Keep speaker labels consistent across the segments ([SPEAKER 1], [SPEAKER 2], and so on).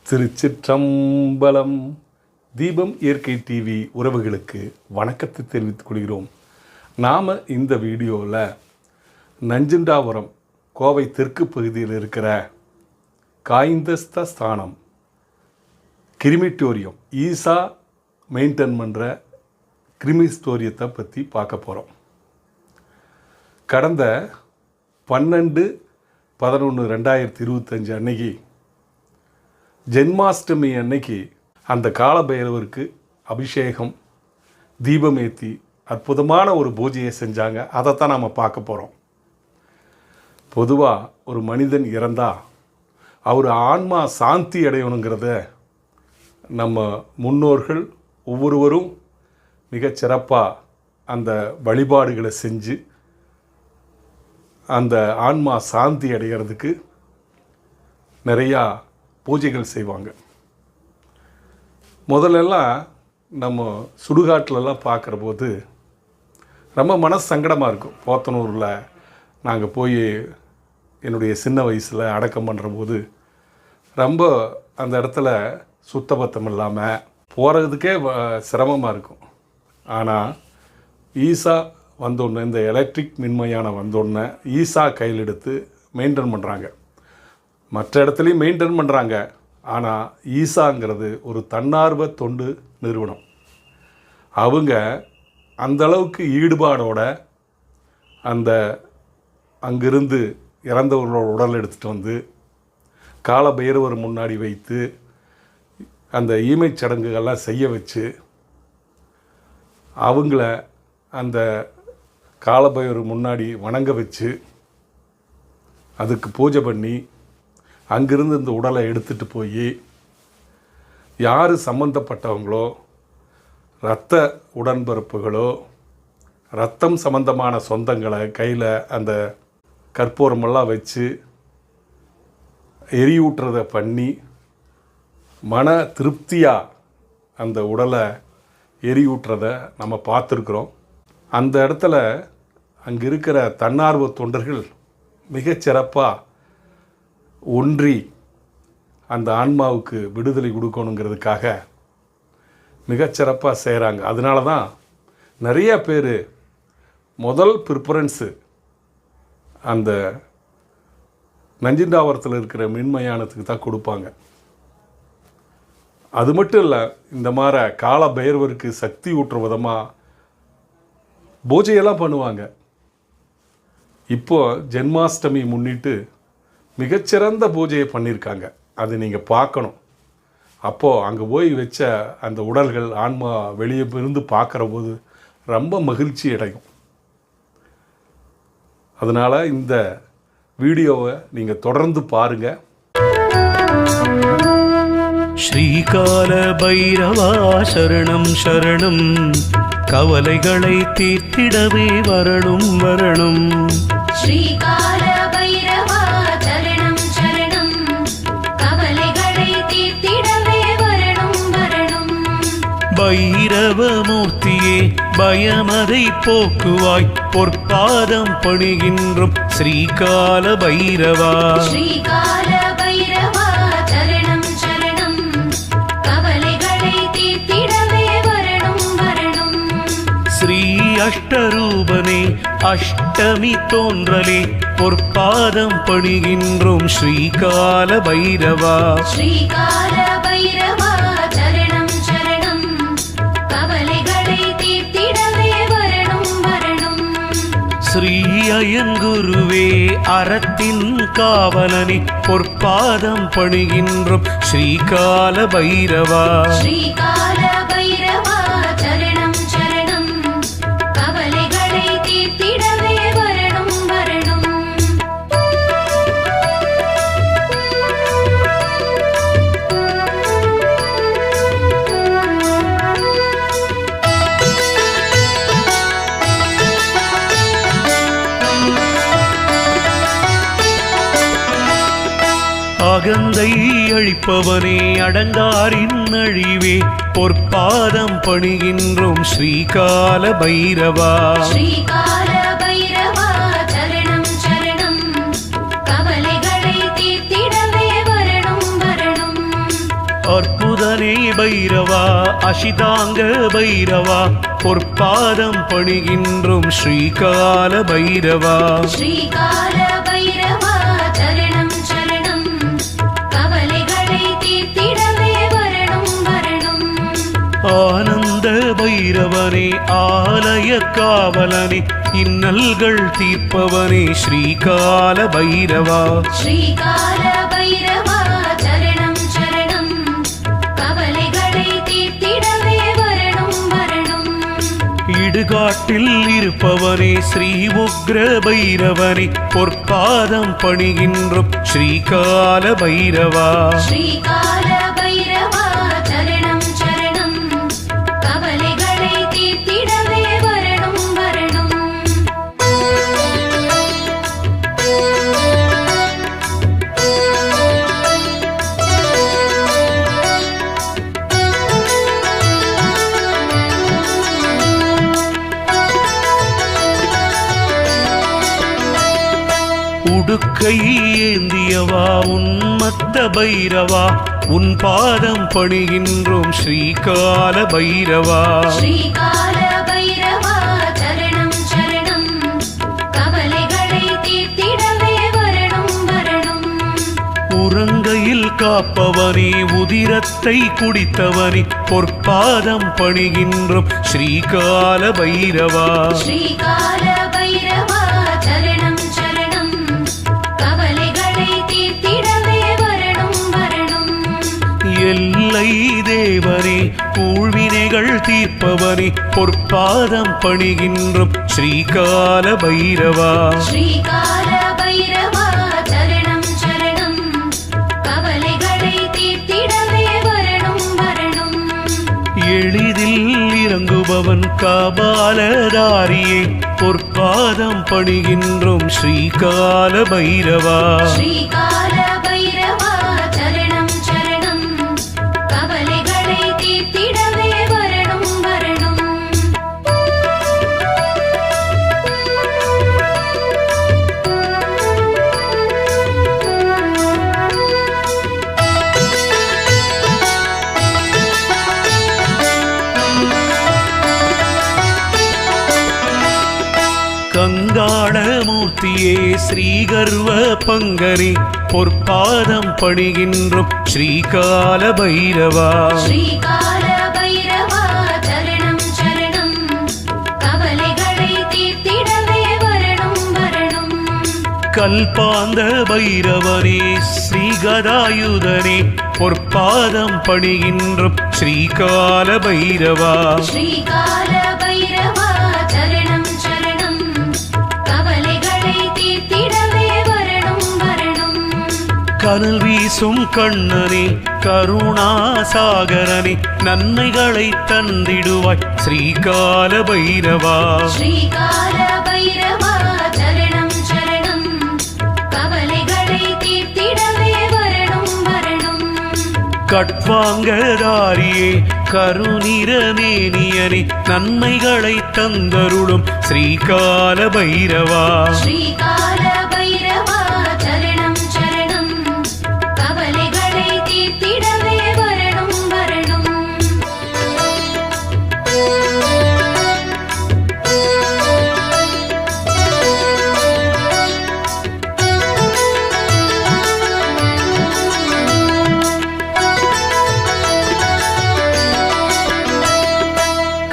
[SPEAKER 1] திருச்சிற்றம்பலம். தீபம் இயற்கை டிவி உறவுகளுக்கு வணக்கத்தை தெரிவித்துக் கொள்கிறோம். நாம் இந்த வீடியோவில் நஞ்சுண்டாபுரம் கோவை தெற்கு பகுதியில் இருக்கிற காய்ந்தஸ்த ஸ்தானம் கிரிமிட்டோரியம் ஈசா மெயின்டைன் பண்ணுற கிரிமிஸ்டோரியத்தை பற்றி பார்க்க போகிறோம். கடந்த 12/11/2025 அன்னைக்கு ஜென்மாஷ்டமி அன்னைக்கு அந்த காலபைரவருக்கு அபிஷேகம் தீபமேற்றி அற்புதமான ஒரு பூஜையை செஞ்சாங்க. அதைத்தான் நாம் பார்க்க போகிறோம். பொதுவாக ஒரு மனிதன் இறந்தால் அவர் ஆன்மா சாந்தி அடையணுங்கிறத நம்ம முன்னோர்கள் ஒவ்வொருவரும் மிகச்சிறப்பாக அந்த வழிபாடுகளை செஞ்சு அந்த ஆன்மா சாந்தி அடைகிறதுக்கு நிறையா பூஜைகள் செய்வாங்க. முதல்லலாம் நம்ம சுடுகாட்டிலலாம் பார்க்குற போது ரொம்ப மனசு சங்கடமாக இருக்கும். போத்தனூரில் நாங்கள் போய் என்னுடைய சின்ன வயசில் அடக்கம் பண்ணுற போது ரொம்ப அந்த இடத்துல சுத்தபத்தம் இல்லாமல் போகிறதுக்கே சிரமமாக இருக்கும். ஆனால் ஈசா வந்தோடனே, இந்த எலக்ட்ரிக் மின்மயான வந்தோடனே ஈசா கையில் எடுத்து மெயின்டைன் பண்ணுறாங்க. மற்ற இடத்துலையும் மெயின்டைன் பண்ணுறாங்க. ஆனால் ஈசாங்கிறது ஒரு தன்னார்வ தொண்டு நிறுவனம். அவங்க அந்தளவுக்கு ஈடுபாடோட அந்த அங்கிருந்து இறந்தவர்களோட உடல் எடுத்துகிட்டு வந்து காலபைரவர் முன்னாடி வைத்து அந்த ஈமைச் சடங்குகள்லாம் செய்ய வச்சு அவங்கள அந்த காலபைரவர் முன்னாடி வணங்க வச்சு அதுக்கு பூஜை பண்ணி அங்கிருந்து இந்த உடலை எடுத்துகிட்டு போய் யார் சம்மந்தப்பட்டவங்களோ, இரத்த உடன்பிறப்புகளோ, இரத்தம் சம்பந்தமான சொந்தங்களை கையில் அந்த கற்பூரமெல்லாம் வச்சு எரியூட்டுறதை பண்ணி மன திருப்தியாக அந்த உடலை எரியூட்டுறதை நம்ம பார்த்துருக்குறோம். அந்த இடத்துல அங்கே இருக்கிற தன்னார்வ தொண்டர்கள் மிகச்சிறப்பாக ஒன்றி அந்த ஆன்மாவுக்கு விடுதலை கொடுக்கணுங்கிறதுக்காக மிகச்சிறப்பாக செய்கிறாங்க. அதனால தான் நிறைய பேர் முதல் ப்ரிஃபரன்ஸு அந்த நஞ்சுண்டாபுரத்தில் இருக்கிற மின்மயானத்துக்கு தான் கொடுப்பாங்க. அது மட்டும் இல்லை, இந்த மாதிரி காலபைரவருக்கு சக்தி ஊட்டுற விதமாக பூஜையெல்லாம் பண்ணுவாங்க. இப்போது ஜென்மாஷ்டமி முன்னிட்டு மிகச்சிறந்த பூஜையை பண்ணியிருக்காங்க. அது நீங்கள் பார்க்கணும். அப்போது அங்கே போய் வச்ச அந்த உடல்கள் ஆன்மா வெளியே இருந்து பார்க்குற போது ரொம்ப மகிழ்ச்சி அடையும். அதனால் இந்த வீடியோவை நீங்கள் தொடர்ந்து பாருங்கள்.
[SPEAKER 2] ஸ்ரீகால பைரவா சரணம் சரணம், கவலைகளை தீர்த்திடவே வரணும் வரணும்.
[SPEAKER 3] ஸ்ரீகால பைரவா சரணம் சரணம், கவலைகளை தீர்த்திடவே வரணும் வரணும்.
[SPEAKER 2] பைரவமூர்த்தியே பயமதை போக்குவாய், பொற்பாதம் பணிகின்றோம் ஸ்ரீகால பைரவா.
[SPEAKER 3] ஸ்ரீகால பைரவா சரணம் சரணம், கவலைகளை தீர்த்திடவே வரணும் வரணும்.
[SPEAKER 2] ஸ்ரீ அஷ்டரூபனே அஷ்டமி தோன்றலே, பொற்பாதம் பணிகின்றோம் ஸ்ரீகால பைரவா.
[SPEAKER 3] ஸ்ரீகால பைரவா சரணம் சரணம், கவலைகளை தீர்த்திடவே வரணும் வரணும்.
[SPEAKER 2] ஸ்ரீ அயங்குருவே அறத்தின் காவலனே, பொற்பாதம் பணிகின்றோம் ஸ்ரீகால பைரவா.
[SPEAKER 3] ஸ்ரீகால பைரவா சரணம் சரணம், கவலைகளை தீர்த்திடவே வரணும் வரணும்.
[SPEAKER 2] அகந்தை அழிப்பவனே அடங்காரின் அழிவே, பொற்பாதம் பணிகின்றோம் ஸ்ரீகால பைரவா.
[SPEAKER 3] ஸ்ரீகால பைரவா சரணம் சரணம், கவலைகளை தீர்த்திடவே வரணும் வரணும்.
[SPEAKER 2] பைரவா அசிதாங்க பைரவா பொற்பாதம் பணிகின்றோம் ஸ்ரீகால பைரவா
[SPEAKER 3] ஸ்ரீகால பைரவா சரணம் சரணம் கவலைகளை தீர்த்திடவே வரணும் வரணும்
[SPEAKER 2] ஆனந்த பைரவனே ஆலய காவலனே இன்னல்கள் தீர்ப்பவனே ஸ்ரீகால பைரவா
[SPEAKER 3] ஸ்ரீகால பைரவா சரணம் சரணம் கவலைகளை தீர்த்திடவே வரணும் வரணும்
[SPEAKER 2] இடுகாட்டில் இருப்பவனே ஸ்ரீ உக்ர பைரவனே பொற்பாதம் பணிகின்றோம் ஸ்ரீகால பைரவா
[SPEAKER 3] ஸ்ரீகால பைரவா சரணம் சரணம் கவலைகளை தீர்த்திடவே வரணும் வரணும்
[SPEAKER 2] உடுக்கை ஏந்தியவா உன்மத்த பைரவா உன் பாதம் பணிகின்றோம் ஸ்ரீகால பைரவா
[SPEAKER 3] ஸ்ரீகால பைரவா சரணம் சரணம் கவலைகளை தீர்த்திடவே வரணும் வரணும்
[SPEAKER 2] உறங்கையில் காப்பவனே உதிரத்தை குடித்தவனே பொற்பாதம் பணிகின்றோம் ஸ்ரீகால பைரவா
[SPEAKER 3] ஸ்ரீகால பைரவா சரணம் சரணம் கவலைகளை தீர்த்திடவே வரணும் வரணும்
[SPEAKER 2] எல்லை தேவனே ஊழ்வினைகள் தீர்ப்பவனே பொற்பாதம் பணிகின்றோம் ஸ்ரீகால பைரவா
[SPEAKER 3] ஸ்ரீகால பைரவா சரணம் சரணம் கவலைகளை தீர்த்திடவே வரணும் வரணும்
[SPEAKER 2] எளிதில் இறங்குபவன் காபாலதாரியே பொற்பாதம் பணிகின்றோம் ஸ்ரீகால பைரவா
[SPEAKER 3] ஸ்ரீகால பைரவா சரணம் சரணம் கவலைகளை தீர்த்திடவே வரணும் வரணும்
[SPEAKER 2] கங்காளமூர்த்தியே ஸ்ரீகர்வ பங்கரே பொற்பாதம் பணிகின்றோம் ஸ்ரீகால பைரவா
[SPEAKER 3] ஸ்ரீகால பைரவா சரணம் சரணம் கவலைகளை தீர்த்திடவே வரணும் வரணும்
[SPEAKER 2] கல்பாந்த பைரவனே ஸ்ரீகதாயுதனே பொற்பாதம் பணிகின்றோம் ஸ்ரீகால பைரவா
[SPEAKER 3] ஸ்ரீகால பைரவா சரணம் சரணம் கவலைகளை தீர்த்திடவே வரணும் வரணும்
[SPEAKER 2] கனல் வீசும் கண்ணனே கருணாசாகரனே நன்மைகளை தந்திடுவாய் ஸ்ரீகால பைரவா
[SPEAKER 3] ஸ்ரீகால பைரவா சரணம் சரணம் கவலைகளை தீர்த்திடவே வரணும் வரணும்
[SPEAKER 2] கட்வாங்கதாரியே கருநிறமேனியனே நன்மைகளை தந்தருளும் ஸ்ரீகால பைரவா
[SPEAKER 3] ஸ்ரீகால பைரவா சரணம் சரணம் கவலைகளை தீர்த்திடவே வரணும் வரணும்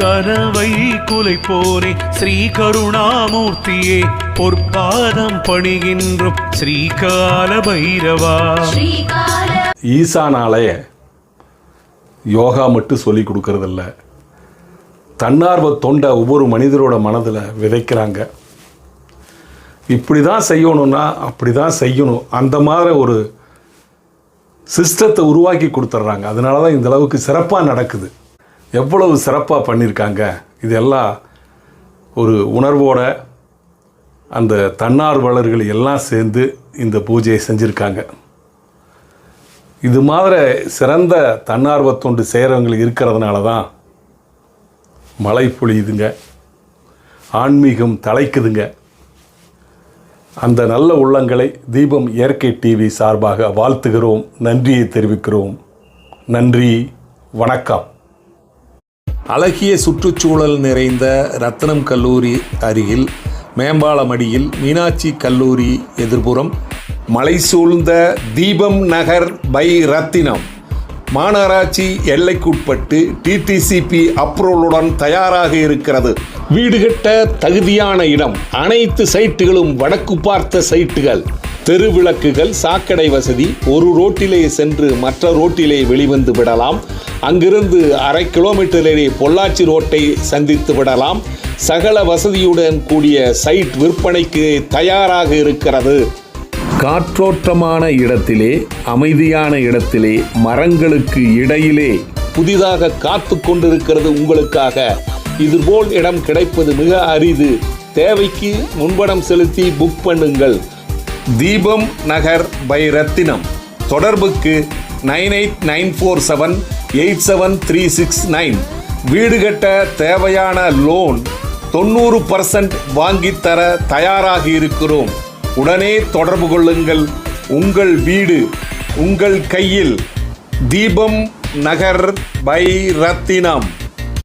[SPEAKER 2] கனவை குலைப்போனே ஸ்ரீ கருணாமூர்த்தியே பொற்பாதம் பணிகின்றோம் ஸ்ரீகால பைரவா
[SPEAKER 3] ஸ்ரீகால
[SPEAKER 1] ஈசானாலய யோகா மட்டும் சொல்லி கொடுக்கறதில்ல, தன்னார்வ தொண்டை ஒவ்வொரு மனிதரோட மனதில் விதைக்கிறாங்க. இப்படி தான் செய்யணும்னா அப்படி தான் செய்யணும், அந்த மாதிரி ஒரு சிஸ்டத்தை உருவாக்கி கொடுத்துட்றாங்க. அதனால தான் இந்த அளவுக்கு சிறப்பாக நடக்குது. எவ்வளவு சிறப்பாக பண்ணியிருக்காங்க. இதெல்லாம் ஒரு உணர்வோட அந்த தன்னார்வலர்கள் எல்லாம் சேர்ந்து இந்த பூஜையை செஞ்சுருக்காங்க. இது மாதிரி சிறந்த தன்னார்வ தொண்டு செய்கிறவங்களுக்கு இருக்கிறதுனால தான் மழை பொழியுதுங்க, ஆன்மீகம் தலைக்குதுங்க. அந்த நல்ல உள்ளங்களை தீபம் இயற்கை டிவி சார்பாக வாழ்த்துகிறோம், நன்றியை தெரிவிக்கிறோம். நன்றி, வணக்கம்.
[SPEAKER 4] அழகிய சுற்றுச்சூழல் நிறைந்த ரத்னம் கல்லூரி அருகில் மேம்பாலமடியில் மீனாட்சி கல்லூரி எதிர்புறம் மலை சூழ்ந்த தீபம் நகர் பை ரத்தினம் மாநகராட்சி எல்லைக்குட்பட்டு டிடிசிபி அப்ரூவலுடன் தயாராக இருக்கிறது. வீடு கட்ட தகுதியான இடம். அனைத்து சைட்டுகளும் வடக்கு பார்த்த சைட்டுகள். தெருவிளக்குகள், சாக்கடை வசதி. ஒரு ரோட்டிலே சென்று மற்ற ரோட்டிலே வெளிவந்து விடலாம். அங்கிருந்து 1/2 கிலோமீட்டரிலே பொள்ளாச்சி ரோட்டை சந்தித்து விடலாம். சகல வசதியுடன் கூடிய சைட் விற்பனைக்கு தயாராக இருக்கிறது. காற்றோட்டமான இடத்திலே, அமைதியான இடத்திலே, மரங்களுக்கு இடையிலே புதிதாக காத்து கொண்டிருக்கிறது உங்களுக்காக. இதுபோல் இடம் கிடைப்பது மிக அரிது. தேவைக்கு முன்பணம் செலுத்தி புக் பண்ணுங்கள். தீபம் நகர் பை ரத்தினம். தொடர்புக்கு 9894787369. வீடு கட்ட தேவையான லோன் 90% வாங்கித்தர தயாராக இருக்கிறோம். உடனே தொடர்பு கொள்ளுங்கள். உங்கள் வீடு உங்கள் கையில். தீபம் நகர் பை ரத்தினம்.